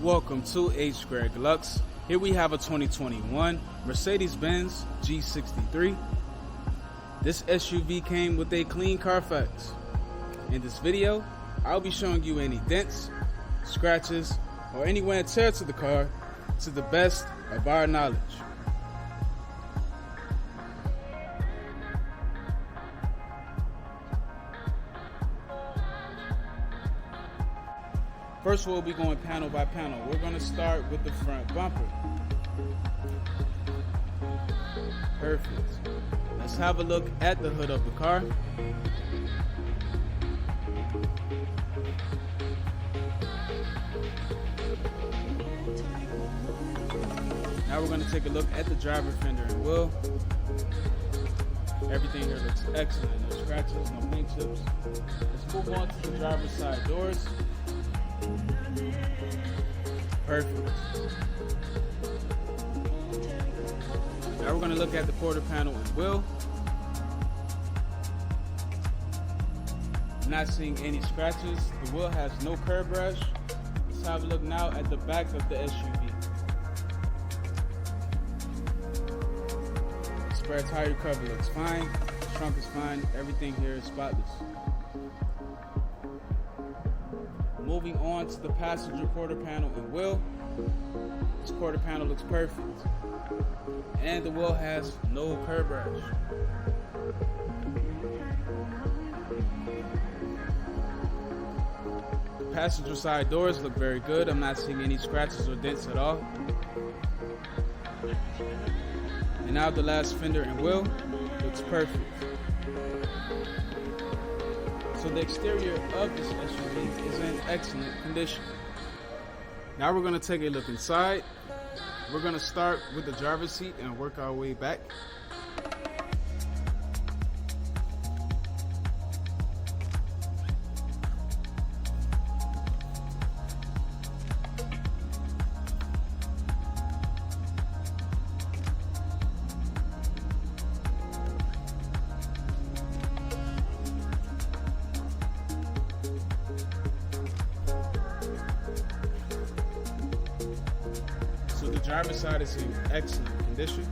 Welcome to hgreglux. Here we have a 2021 Mercedes-Benz G63. This SUV came with a clean Carfax. In this video, I'll be showing you any dents, scratches, or any wear and tear to the car to the best of our knowledge. First, we'll be going panel by panel. We're going to start with the front bumper. Perfect. Let's have a look at the hood of the car. Now we're going to take a look at the driver fender and wheel. Everything here looks excellent. No scratches, no paint chips. Let's move on to the driver's side doors. Perfect. Now we're going to look at the quarter panel and wheel. Not seeing any scratches. The wheel has no curb rash. Let's have a look now at the back of the SUV. Spare tire cover looks fine. The trunk is fine. Everything here is spotless. Moving on to the passenger quarter panel and wheel. This quarter panel looks perfect. And the wheel has no curb rash. The passenger side doors look very good. I'm not seeing any scratches or dents at all. And now the last fender and wheel looks perfect. So the exterior of this SUV is in excellent condition. Now we're going to take a look inside. We're going to start with the driver's seat and work our way back. The driver's side is in excellent condition.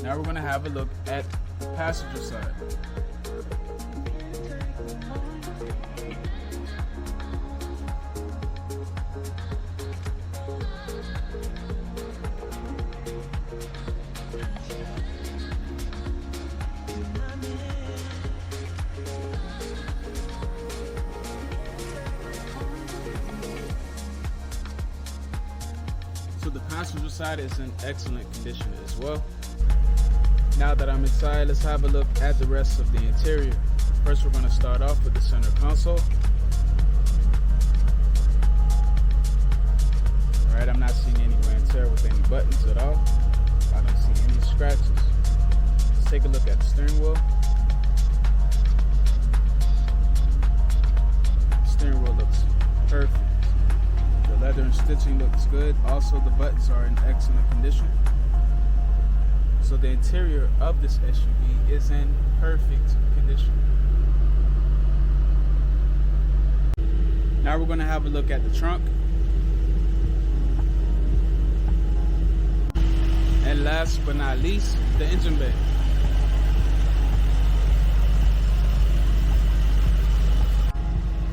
Now we're going to have a look at the passenger side. So the passenger side is in excellent condition as well. Now that I'm inside, let's have a look at the rest of the interior. First, we're going to start off with the center console. Alright, I'm not seeing any wear and tear with any buttons at all. I don't see any scratches. Let's take a look at the steering wheel. The steering wheel looks perfect. The leather and stitching looks good. Also, the buttons are in excellent condition. So the interior of this SUV is in perfect condition. Now we're going to have a look at the trunk. And last but not least, the engine bay.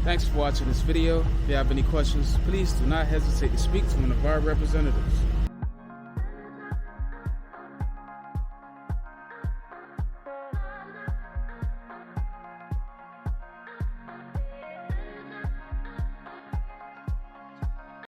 Thanks for watching this video. If you have any questions, please do not hesitate to speak to one of our representatives.